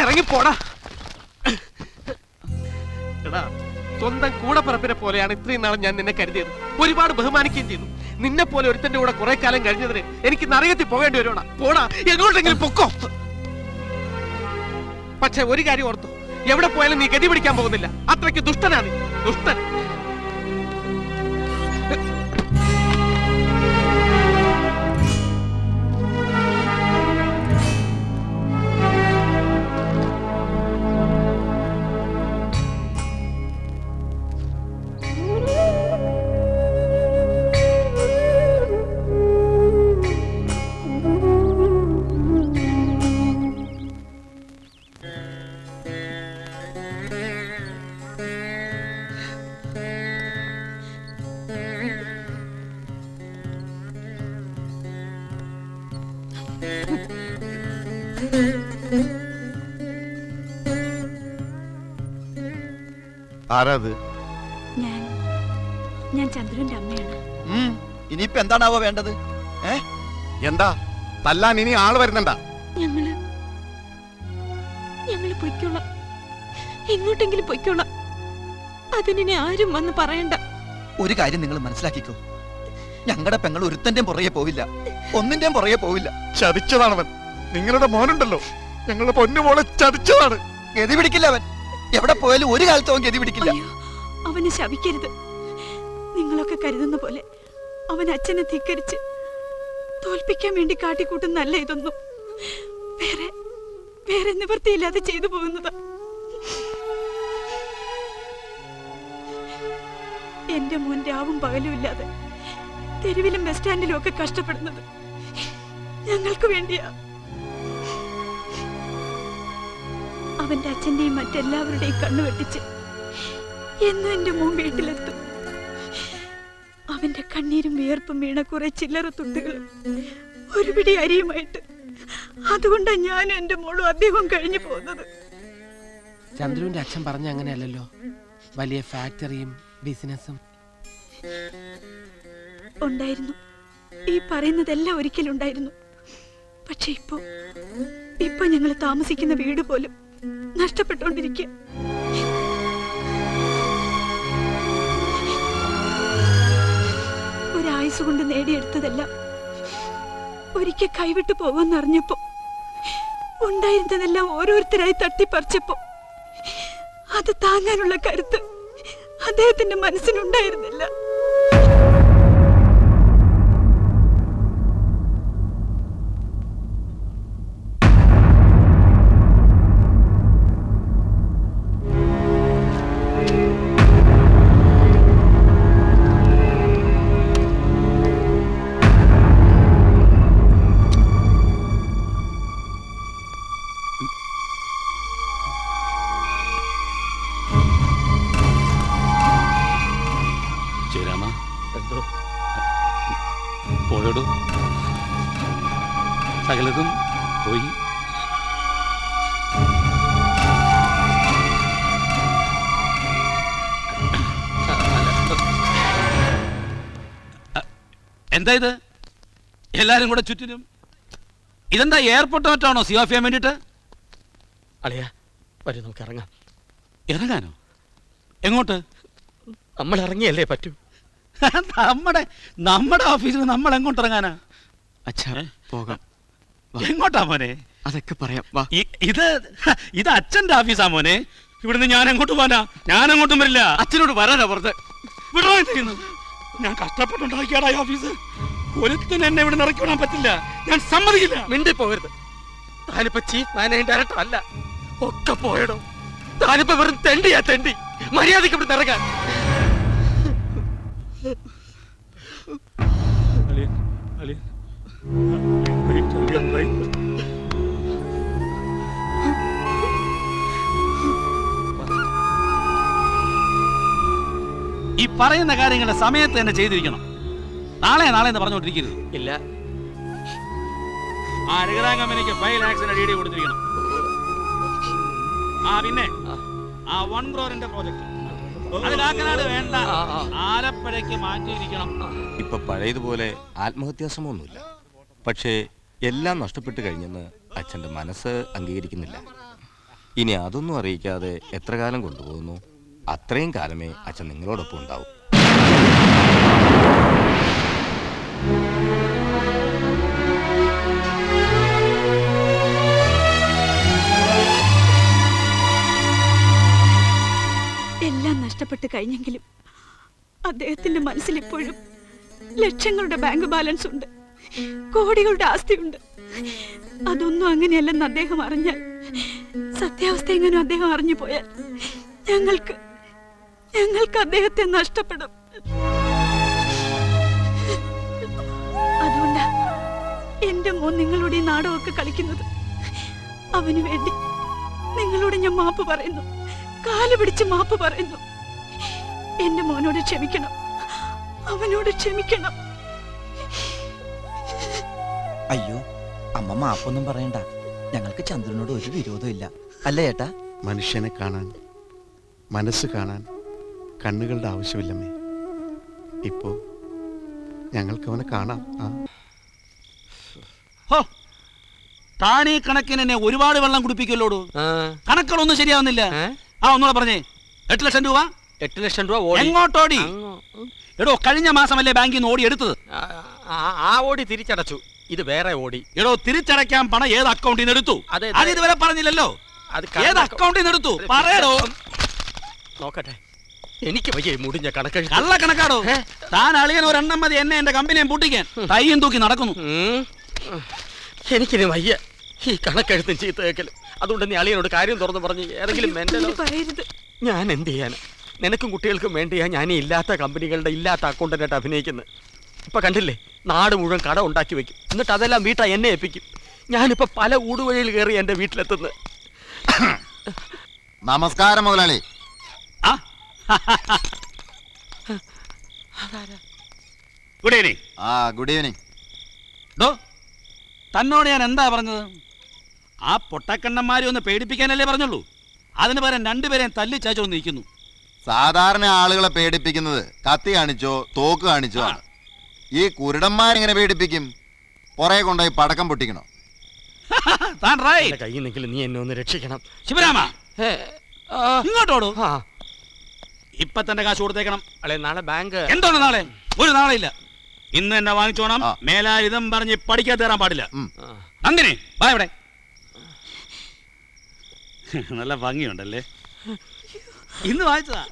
ഇറങ്ങിപ്പോടാ. എടാ, സ്വന്തം കൂടപ്പിറപ്പിനെ പോലെയാണ് ഇത്രയും നാളും ഞാൻ നിന്നെ കരുതിയത്. ഒരുപാട് ബഹുമാനിക്കുകയും ചെയ്തു. നിന്നെ പോലെ ഒരുത്തന്റെ കൂടെ കുറെ കാലം കഴിഞ്ഞതിന് എനിക്ക് നരകത്തിൽ പോകേണ്ടി വരുവാണ്. പോടാ, എങ്ങോട്ടെങ്കിലും പൊക്കോ. പക്ഷെ ഒരു കാര്യം ഓർത്തു, എവിടെ പോയാലും നീ ഗതി പിടിക്കാൻ പോകുന്നില്ല. അത്രയ്ക്ക് ദുഷ്ടനാണ്, ദുഷ്ടൻ. ആരാത്? ഞാൻ ചന്ദ്രന്റെ അമ്മയാണ്. ഇനിയിപ്പോ എന്താണാവോ വേണ്ടത്? എന്താ തല്ലാൻ ഇനി ആള് വരുന്നുണ്ടാ? ഞങ്ങള് പൊയ്ക്കോളാം, എങ്ങോട്ടെങ്കിലും പൊയ്ക്കോളാം. അതിനെ ആരും വന്ന് പറയണ്ട. ഒരു കാര്യം നിങ്ങൾ മനസ്സിലാക്കിക്കോ, ഞങ്ങളുടെ പെങ്ങൾ ഒരുത്തന്റെയും പുറകെ പോവില്ല, ഒന്നിന്റെയും പുറകെ പോവില്ല. ചതിച്ചതാണവൻ. നിങ്ങളുടെ മോനുണ്ടല്ലോ, ഞങ്ങളുടെ പൊന്നുമോളെ ചതിച്ചതാണ്. ഗതി പിടിക്കില്ല അവൻ. എവിടെ പോയാലും ഒരു കാലത്ത് അവൻ ഗതി പിടിക്കില്ല. അവനെ ശപിക്കരുത്. നിങ്ങളൊക്കെ കരുതുന്ന പോലെ അവൻ അച്ഛനെ ധിക്കരിച്ച് തോൽപ്പിക്കാൻ വേണ്ടി കാട്ടിക്കൂട്ടുന്നല്ല ഇതൊന്നും. വേറെ നിവൃത്തിയില്ലാതെ ചെയ്തു പോകുന്നത്. എന്റെ മോൻ രാവും പകലും ഇല്ലാതെ തെരുവിലും ബസ് സ്റ്റാൻഡിലും ഒക്കെ കഷ്ടപ്പെടുന്നത് ഞങ്ങൾക്ക് വേണ്ടിയാ. അവന്റെ അച്ഛന്റെയും മറ്റെല്ലാവരുടെയും കണ്ണു വെട്ടിച്ച് എന്നും എന്റെ മോൻ വീട്ടിലെത്തും. അവന്റെ കണ്ണീരും വിയർപ്പും വീണ കുറെ ചില്ലറ തുണ്ടുകളും ഒരു പിടി അരിയുമായിട്ട്. അതുകൊണ്ടാണ് ഞാനും എന്റെ മോളും അദ്ദേഹം കഴിഞ്ഞു പോകുന്നത്. ചന്ദ്രുവിന്റെ അച്ഛൻ പറഞ്ഞ അങ്ങനെയല്ലല്ലോ. വലിയ ഫാക്ടറിയും ബിസിനസ്സും ഉണ്ടായിരുന്നു. ഈ പറയുന്നതെല്ലാം ഒരിക്കലുണ്ടായിരുന്നു. പക്ഷെ ഇപ്പൊ ഞങ്ങൾ താമസിക്കുന്ന വീട് പോലും നഷ്ടപ്പെട്ടുകൊണ്ടിരിക്കുക. ഒരായുസ് കൊണ്ട് നേടിയെടുത്തതെല്ലാം ഒരിക്കൽ കൈവിട്ടു പോകുമെന്നറിഞ്ഞപ്പോ, ഉണ്ടായിരുന്നതെല്ലാം ഓരോരുത്തരായി തട്ടിപ്പറിച്ചപ്പോ അത് താങ്ങാനുള്ള കരുത്ത് അദ്ദേഹത്തിന്റെ മനസ്സിനുണ്ടായിരുന്നില്ല. പോയോടൂ, സകലതും പോയി. എന്താ ഇത്? എല്ലാരും കൂടെ ചുറ്റിനും ഇതെന്താ എയർപോർട്ട് മറ്റാണോ സീ ഓഫ് ചെയ്യാൻ വേണ്ടിട്ട്? അളിയ വരും, നമുക്ക് ഇറങ്ങാം. ഇറങ്ങാനോ? എങ്ങോട്ട്? നമ്മൾ ഇറങ്ങിയല്ലേ പറ്റൂ. നമ്മുടെ ഓഫീസിൽ നമ്മൾ എങ്ങോട്ട് ഇറങ്ങാനാ? അച്ഛാ പോകാം. എങ്ങോട്ടാ മോനെ? അതൊക്കെ പറയാം. ഇത് അച്ഛന്റെ ഓഫീസാ മോനെ. ഇവിടുന്ന് ഞാൻ എങ്ങോട്ട് പോകാനാ? ഞാൻ അങ്ങോട്ടും വരില്ല. അച്ഛനോട് വരാനാ പറഞ്ഞത്. വിടാൻ ചെയ്യുന്നു. ഞാൻ കഷ്ടപ്പെട്ടുണ്ടാക്കിയാടാ ഈ ഓഫീസ്. ഒരുത്തിന് എന്നെ ഇവിടെ ഇറക്കി വിടാൻ പറ്റില്ല. ഞാൻ സമ്മതിക്കില്ല. മിണ്ടി പോകരുത്. താനിപ്പോ ചീഫ് മാനേജിംഗ് ഡയറക്ടർ അല്ല. ഒക്കെ പോയടോ. താനിപ്പോ വെറും തെണ്ടിയാ തെണ്ടി. മര്യാദയ്ക്ക് ഇവിടെ ഇറങ്ങാൻ. ഈ പറയുന്ന കാര്യങ്ങളെ സമയത്ത് തന്നെ ചെയ്തിരിക്കണം. നാളെ എന്ന് പറഞ്ഞുകൊണ്ടിരിക്കരുത്. ഇല്ല, ആ രഘുറാം കമ്പനിക്ക് 5 lakhs DD കൊടുത്തിരിക്കണം. പിന്നെ ആ 1 crore പ്രോജക്ട് അതിലാക്കനാട് വേണ്ട, ആലപ്പുഴയ്ക്ക് മാറ്റിയിരിക്കണം. ഇപ്പൊ പഴയതുപോലെ ആത്മഹത്യാശ്രമമൊന്നുമില്ല. പക്ഷേ എല്ലാം നഷ്ടപ്പെട്ടു കഴിഞ്ഞെന്ന് അച്ഛൻ്റെ മനസ്സ് അംഗീകരിക്കുന്നില്ല. ഇനി അതൊന്നും അറിയിക്കാതെ എത്ര കാലം കൊണ്ടുപോകുന്നു അത്രയും കാലമേ അച്ഛൻ നിങ്ങളോടൊപ്പം ഉണ്ടാവും. എല്ലാം നഷ്ടപ്പെട്ട് കഴിഞ്ഞെങ്കിലും അദ്ദേഹത്തിന്റെ മനസ്സിൽ ഇപ്പോഴും ലക്ഷങ്ങളുടെ ബാങ്ക് ബാലൻസ് ഉണ്ട്, കോടികളുടെ ആസ്തിയുണ്ട്. അതൊന്നും അങ്ങനെയല്ലെന്ന് അദ്ദേഹം അറിഞ്ഞാൽ, സത്യാവസ്ഥ എങ്ങനെയും അദ്ദേഹം അറിഞ്ഞു പോയാൽ ഞങ്ങൾക്ക് അദ്ദേഹത്തെ നഷ്ടപ്പെടും. അതുകൊണ്ടാ എന്റെ മോൻ നിങ്ങളോട് ഈ നാടകമൊക്കെ കളിക്കുന്നത്. അവന് വേണ്ടി നിങ്ങളോട് ഞാൻ മാപ്പ് പറയുന്നു, കാല് പിടിച്ച് മാപ്പ് പറയുന്നു. എന്റെ മോനോട് ക്ഷമിക്കണം, അവനോട് ക്ഷമിക്കണം. അയ്യോ, അമ്മ മാപ്പൊന്നും പറയണ്ട. ഞങ്ങൾക്ക് ചന്ദ്രനോട് ഒരു വിരോധവും ഇല്ല, അല്ലേ ഏട്ടാ? മനുഷ്യനെ കാണാൻ, മനസ്സ് കാണാൻ കണ്ണുകളുടെ ആവശ്യമില്ലമ്മേ. ഇപ്പോ ഞങ്ങൾക്ക് അവനെ കാണാം. ഹോ, താനീ കണക്കിന് എന്നെ ഒരുപാട് വെള്ളം കുടിപ്പിക്കല്ലോടൂ. കണക്കുകളൊന്നും ശരിയാവുന്നില്ല. ഒന്നുകൂടെ പറഞ്ഞേ. 8 ലക്ഷം രൂപ 8 ലക്ഷം രൂപ ഓടി എങ്ങോട്ടോടി? എടോ, കഴിഞ്ഞ മാസമല്ലേ ബാങ്കിൽ നിന്ന് ഓടി എടുത്തത്? ആ ഓടി തിരിച്ചടച്ചു. ഇത് വേറെ ഓടി. എടോ, തിരിച്ചടയ്ക്കാൻ പണം ഏത് അക്കൗണ്ടിൽ നിന്ന് എടുത്തു? അതെ, അത് ഇതുവരെ പറഞ്ഞില്ലല്ലോ. അത് ഏത് അക്കൗണ്ടിൽ നിന്ന് എടുത്തു? പറയടോ. നോക്കട്ടെ, എനിക്ക് വയ്യ മുടിഞ്ഞ കണക്കെഴുത്ത്. കള്ള കണക്കാടോ. താൻ അളിയൻ ഒരെണ്ണം മതി എന്നെ എന്റെ കമ്പനിയെ പൂട്ടിക്കാൻ. തയ്യും തൂക്കി നടക്കുന്നു. എനിക്കിനി വയ്യ ഈ കണക്കെഴുത്തും ചീത്ത കേൾക്കലും. അതുകൊണ്ട് നീ അളിയനോട് കാര്യം തുറന്നു പറഞ്ഞ് ഏതെങ്കിലും മെന്റലോ. പറയരുത്. ഞാൻ എന്ത് ചെയ്യാനാ? നിനക്കും കുട്ടികൾക്കും വേണ്ടിയാ ഞാൻ ഈ ഇല്ലാത്ത കമ്പനികളുടെ ഇല്ലാത്ത അക്കൗണ്ടന്റായിട്ട് അഭിനയിക്കുന്നത്. ഇപ്പൊ കണ്ടില്ലേ, നാട് മുഴുവൻ കട ഉണ്ടാക്കി വെക്കും, എന്നിട്ട് അതെല്ലാം വീട്ടാ എന്നെ ഏൽപ്പിക്കും. ഞാനിപ്പോ പല ഊടുവഴിയിൽ കയറി എന്റെ വീട്ടിലെത്തുന്നത്. നമസ്കാരം മുതലാളി. Good evening. Good evening. തന്നോട് ഞാൻ എന്താ പറഞ്ഞത്? ആ പൊട്ടക്കണ്ണന്മാരെ ഒന്ന് പേടിപ്പിക്കാനല്ലേ പറഞ്ഞുള്ളൂ. അതിന് പകരം രണ്ടുപേരെയും തല്ലി ചാച്ചോന്ന് നിൽക്കുന്നു. സാധാരണ ആളുകളെ പേടിപ്പിക്കുന്നത് കത്തി കാണിച്ചോ തോക്ക് കാണിച്ചോ ആണ്. ഈ കുരുടന്മാരെങ്ങനെ പേടിപ്പിക്കും? പുറകെ കൊണ്ടുപോയി പടക്കം പൊട്ടിക്കണോ? കയ്യിൽ നിന്നെങ്കിലും നീ എന്നെ ഒന്ന് രക്ഷിക്കണം. ശിവരാമ, ഇങ്ങോട്ടോടൂ. ആ, ഇപ്പൊ തന്നെ കാശ് കൊടുത്തേക്കണം. അല്ലെ നാളെ ബാങ്ക്. എന്താണ് നാളെ? ഒരു നാളെ ഇല്ല. ഇന്ന് തന്നെ വാങ്ങിച്ചോണം. മേലാൽ ഇതം പറഞ്ഞ് പഠിക്കാൻ തരാൻ പാടില്ല. അങ്ങനെ വാ ഇവിടെ. നല്ല ഭംഗിയുണ്ടല്ലേ. ഇന്ന് വാങ്ങിച്ചതാ.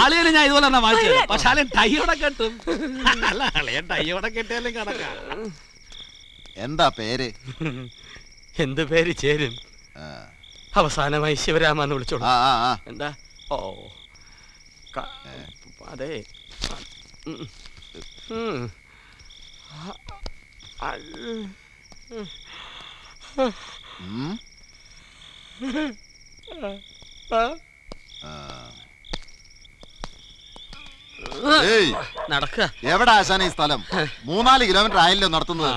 അളിയനെ ഞാൻ ഇതുപോലെ തന്നെ വാങ്ങിച്ചത്. പക്ഷെ അളിയൻ ടൈയോടെ കെട്ടും. അല്ല, അളിയൻ ടൈയോടെ കെട്ടിയാലും കണക്കാ. എന്താ പേര്? എന്ത് പേര് ചേരും? അവസാനമായി ശിവരാമ എന്ന് വിളിച്ചോളൂ. എന്താ? ഓ, അതെ. നടക്കുക. എവിടെ ആശാന ഈ സ്ഥലം? 3-4 കിലോമീറ്റർ ആയല്ലോ നടത്തുന്നത്.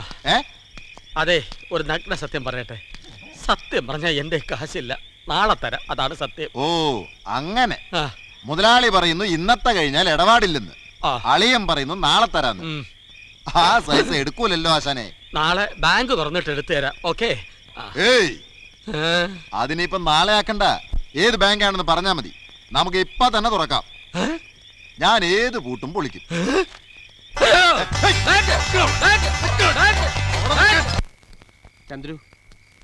അതെ, ഒരു നഗ്ന സത്യം പറയട്ടെ. സത്യം പറഞ്ഞാൽ എന്റെ കാശില്ല, നാളെ തരാം. അതാണ് സത്യം. ഓ, അങ്ങനെ. മുതലാളി പറയുന്നു ഇന്നത്തെ കഴിഞ്ഞാൽ ഇടപാടില്ലെന്ന്. അളിയൻ പറയുന്നു നാളെ തരാന്ന്. ആ സൈസ് എടുക്കൂലല്ലോ ആശാനെ. നാളെ ബാങ്ക് തുറന്നിട്ട് എടുത്തു തരാം. ഓക്കെ. അതിനിപ്പം നാളെ ആക്കണ്ട. ഏത് ബാങ്കാണെന്ന് പറഞ്ഞാ മതി, നമുക്ക് ഇപ്പൊ തന്നെ തുറക്കാം. ഞാൻ ഏത് പൂട്ടും പൊളിക്കും. ചന്ദ്രു,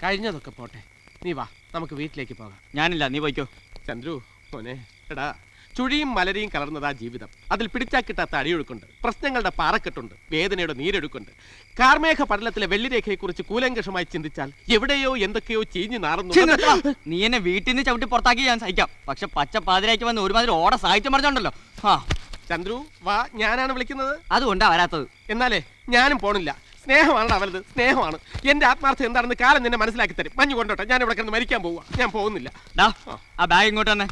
കഴിഞ്ഞതൊക്കെ പോട്ടെ, നീ വാ, നമുക്ക് വീട്ടിലേക്ക് പോകാം. ഞാനില്ല, നീ പോയിക്കോ. ചന്ദ്രു മോനെ, എടാ, ചുഴിയും മലരിയും കലർന്നതാ ജീവിതം. അതിൽ പിടിച്ചാൽ കിട്ടാത്ത അടിയൊഴുക്കുണ്ട്, പ്രശ്നങ്ങളുടെ പാറക്കെട്ടുണ്ട്, വേദനയുടെ നീരൊഴുക്കുണ്ട്. കാർമേഘ പടലത്തിലെ വെള്ളിരേഖയെക്കുറിച്ച് കൂലങ്കഷമായി ചിന്തിച്ചാൽ എവിടെയോ എന്തൊക്കെയോ ചീഞ്ഞു നാറുന്നു. നീ എന്നെ വീട്ടിൽ നിന്ന് ചവിട്ടി പുറത്താക്കി ഞാൻ സഹിക്കാം. പക്ഷെ പച്ച പാതിരാക്കി വന്ന് ഒരുമാതിരി ഓട സാഹിത്യം പറഞ്ഞോണ്ടല്ലോ. ചന്ദ്രു വാ, ഞാനാണ് വിളിക്കുന്നത്. അതുകൊണ്ടാ വരാത്തത്. എന്നാലേ ഞാനും പോണില്ല. സ്നേഹമാണ് അവലത്, സ്നേഹമാണ്. എന്റെ ആത്മാർത്ഥം എന്താണെന്ന് കാലം നിന്നെ മനസ്സിലാക്കി തരും. മഞ്ഞു കൊണ്ടോട്ടെ, ഞാൻ ഇവിടെ കിടന്ന് മരിക്കാൻ പോവാ. ഞാൻ പോകുന്നില്ല. ആ ബാഗ് ഇങ്ങോട്ട് തന്നെ.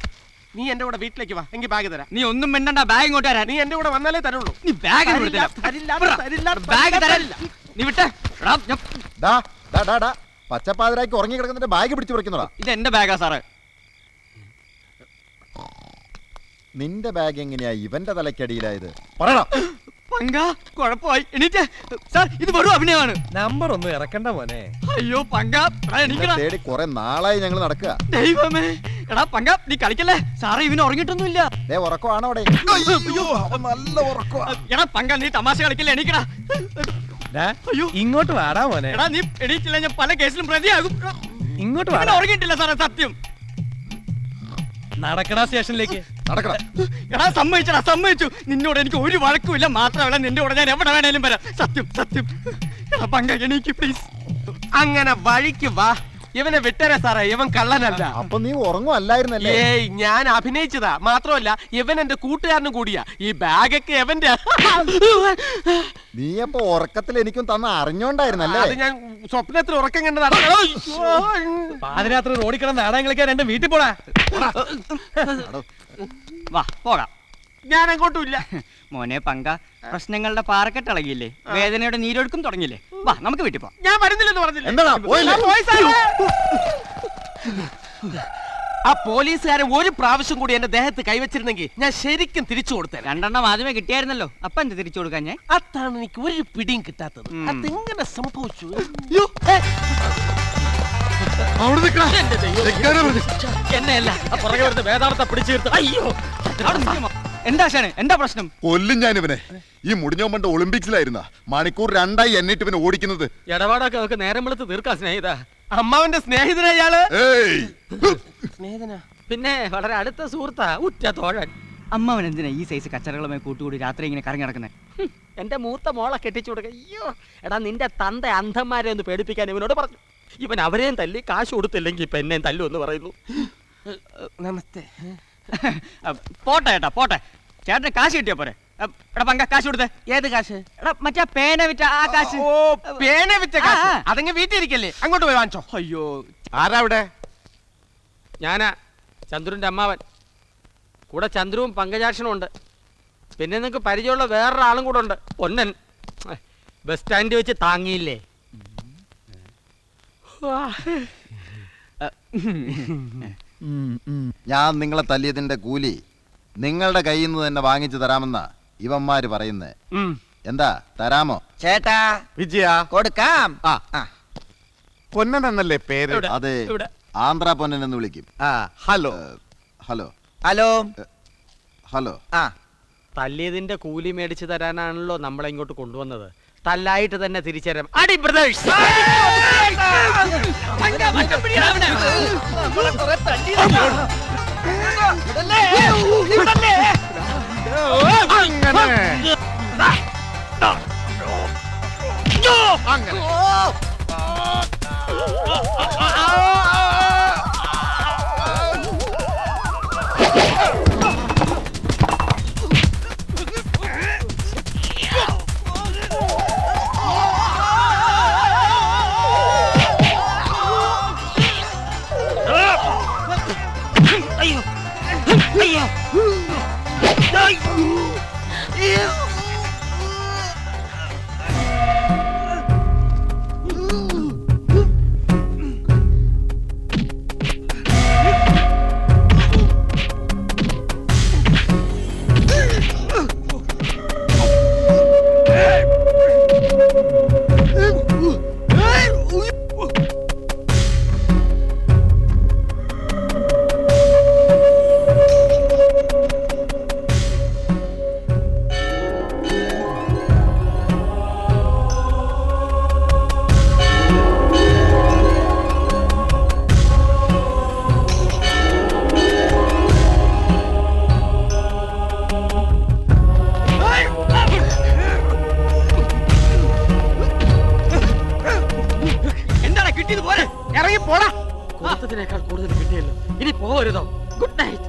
നീ എന്റെ കൂടെ വീട്ടിലേക്ക് വാ, എങ്കിൽ ബാഗ് തരാം. നീ ഒന്നും മിണ്ടണ്ട, ബാഗ് ഇങ്ങോട്ട് തരാൻ. നീ എന്റെ കൂടെ വന്നാലേ തരുള്ളൂ. നീ ബാഗ് ബാഗ് തരാനില്ല. നീ വിട്ടേ. പച്ചപ്പാതിരാക്കി ഉറങ്ങി കിടക്കുന്നതിന്റെ ബാഗ് പിടിച്ചു പറിക്കുന്നതാ. ഇത് എന്റെ ബാഗാ സാറേ. നിന്റെ ബാഗ് എങ്ങനെയാ ഇവന്റെ തലക്കടിയിലായത്? പറയണം. പങ്ക കുഴപ്പമായി എണീറ്റ് സാർ ഇത് വെറും അഭിനയമാണ്. നമ്പർ ഒന്നും ഇറക്കണ്ട മോനെ. അയ്യോ പങ്ക എടാ എണീക്കടാ. തേടി കുറെ നാളായി ഞങ്ങൾ നടക്കുക. ദൈവമേ എടാ പങ്ക നീ കളിക്കല്ലേ, സാറേ ഇവന് ഉറങ്ങിയിട്ടൊന്നുമില്ല. ഉറക്കമാണോ അവിടെ? നല്ല ഉറക്കമാ. എടാ പങ്ക നീ തമാശ കളിക്കല്ലേ, എണീക്കടാ. അയ്യോ ഇങ്ങോട്ട് വാടാ മോനെ. എടാ നീ എണീറ്റില്ല ഞാൻ പല കേസിലും പ്രതിയാകും. ഇങ്ങോട്ട് ഇവന് വാടാ. ഉറങ്ങിയിട്ടില്ല സാറേ, സത്യം. നടക്കടാ സ്റ്റേഷനിലേക്ക്. നടക്കണം. എടാ സമ്മതിച്ചടാ, സമ്മതിച്ചു. നിന്നോട് എനിക്ക് ഒരു വഴക്കുമില്ല, മാത്രമല്ല നിന്റെ കൂടെ ഞാൻ എവിടെ വേണേലും വരാം. സത്യം സത്യം. എടാ പങ്ക എനിക്ക് പ്ലീസ്. അങ്ങനെ വഴിക്ക് വാ. ഇവനെ വിട്ടേരെ സാറേ, ഇവൻ കള്ളനല്ല. അപ്പൊ നീ ഉറങ്ങുമല്ലായിരുന്നല്ലേ? ഏയ് ഞാൻ അഭിനയിച്ചതാ. മാത്രമല്ല ഇവൻ എന്റെ കൂട്ടുകാരനും കൂടിയാ. ഈ ബാഗൊക്കെ എവന്റെ. നീ അപ്പൊ ഉറക്കത്തിൽ എനിക്കും തന്ന അറിഞ്ഞോണ്ടായിരുന്നല്ലേ? അത് ഞാൻ സ്വപ്നത്തിൽ ഉറക്കം കണ്ടതാണ്. പാതിരാത്രി റോഡിൽ കിടന്ന് നാടകം കളിക്കാൻ രണ്ട് വീട്ടിൽ പോടാ. വാ പോകാം. ഞാൻ അങ്ങോട്ടും ഇല്ല. മോനെ പങ്ക, പ്രശ്നങ്ങളുടെ പാറക്കെട്ട് ഇളകിയില്ലേ, വേദനയുടെ നീരൊഴുക്കും തുടങ്ങിയില്ലേ, വാ നമുക്ക് വീട്ടിൽ പോവാം. ഞാൻ വരുന്നില്ലെന്ന് പറഞ്ഞില്ല. എന്താടാ പോയില്ലേ? ഞാൻ പോയി സാറേ. ആ പോലീസുകാരൻ ഒരു പ്രാവശ്യം കൂടി എന്റെ ദേഹത്ത് കൈവച്ചിരുന്നെങ്കിൽ ഞാൻ ശരിക്കും തിരിച്ചു കൊടുത്തേ. രണ്ടെണ്ണം ആദ്യമേ കിട്ടിയായിരുന്നല്ലോ, അപ്പൊ എന്ത് തിരിച്ചു കൊടുക്കാൻ ഞാൻ? അതാണ് എനിക്ക് ഒരു പിടിയും കിട്ടാത്തത്. അതെങ്ങനെ സംഭവിച്ചു? എന്നെയല്ല പുറകെ വരുന്ന വേദാർത്ഥ പിടിച്ചു തീർത്ത്. അയ്യോ അവിടെ നിൽക്കുമോ? എന്താ ഷാണ്, എന്താ പ്രശ്നം? കൊല്ലും ഞാൻ ഇവനെ. ഈ മുടിഞ്ഞോ പണ്ട് ഒളിമ്പിക്സിലായിരുന്ന മണിക്കൂർ 2 എന്നിട്ട് ഇവനെ ഓടിക്കുന്നത്. ഇടപാടൊക്കെ നമുക്ക് നേരം വെളുത്ത് തീർക്കാം സ്നേഹിത. അമ്മാവന്റെ സ്നേഹിതനാ ഇയാള്. ഏയ് സ്നേഹിതനാ? പിന്നെ വളരെ അടുത്ത സുഹൃത്താ, ഉറ്റ തോഴൻ. അമ്മാവൻ എന്തിനാ ഈ സൈസ് കച്ചറകളുമായി കൂട്ടുകൂടി രാത്രി ഇങ്ങനെ കറങ്ങി നടക്കുന്നത്? എന്റെ മൂത്ത മോളെ കെട്ടിച്ചു കൊടുക്ക. അയ്യോ എടാ, നിന്റെ തന്ത അന്ധന്മാരെ ഒന്ന് പേടിപ്പിക്കാൻ ഇവനോട് പറഞ്ഞു. ഇവൻ അവരെയും തല്ലി കാശ് കൊടുത്തില്ലെങ്കിൽ ഇപ്പൊ എന്നെയും തല്ലു എന്ന് പറയുന്നു. നമസ്തേ. പോട്ടെ ഏട്ടാ പോട്ടെ, ചേട്ടന് കാശ് കിട്ടിയാ പോരെ. എടാ പങ്ക കാശ് കൊടുത്തേ. ഏത് കാശ്? എടാ മറ്റേ പേന വിറ്റ ആ കാശ്. ഓ പേന വിറ്റ കാശ്. ആ. അതങ്ങ് വീട്ടിൽ ഇരിക്കല്ലേ, അങ്ങോട്ട് പോയി വാങ്ങിച്ചോ. അയ്യോ ആരാ അവിടെ? ഞാനാ ചന്ദ്രുവിന്റെ അമ്മാവൻ. കൂടെ ചന്ദ്രുവും പങ്കജാക്ഷനും ഉണ്ട്. പിന്നെ നിങ്ങക്ക് പരിചയമുള്ള വേറൊരാളും കൂടെ ഉണ്ട്, പൊന്നൻ. ബസ് സ്റ്റാൻഡിൽ വെച്ച് താങ്ങിയില്ലേ. ഞാൻ നിങ്ങളെ തല്ലിയതിന്റെ കൂലി നിങ്ങളുടെ കയ്യിൽ നിന്ന് തന്നെ വാങ്ങിച്ചു തരാമെന്നാ ഇവന്മാര് പറയുന്നേ. എന്താ തരാമോ? ചേട്ടാ വിജയ കൊടുക്കാം. പൊന്നൻ എന്നല്ലേ പേര്? ഇവിടെ, അതെ, ഇവിടെ. ആന്ധ്ര പൊന്നൻ എന്ന് വിളിക്കും. Hello hello hello. ഹലോ. ആ തല്ലിയതിന്റെ കൂലി മേടിച്ചു തരാനാണല്ലോ നമ്മളെ ഇങ്ങോട്ട് കൊണ്ടുവന്നത്. തല്ലായിട്ട് തന്നെ തിരിച്ചു തരാം. അടി ബ്രദേഴ്സ്. എന്താണ് കിട്ടിയത് പോലെ ഇറങ്ങി പോടാ. കൊടുത്തതിനേക്കാൾ കൂടുതൽ കിട്ടിയല്ലോ. ഇനി പോരുതോ? Good night.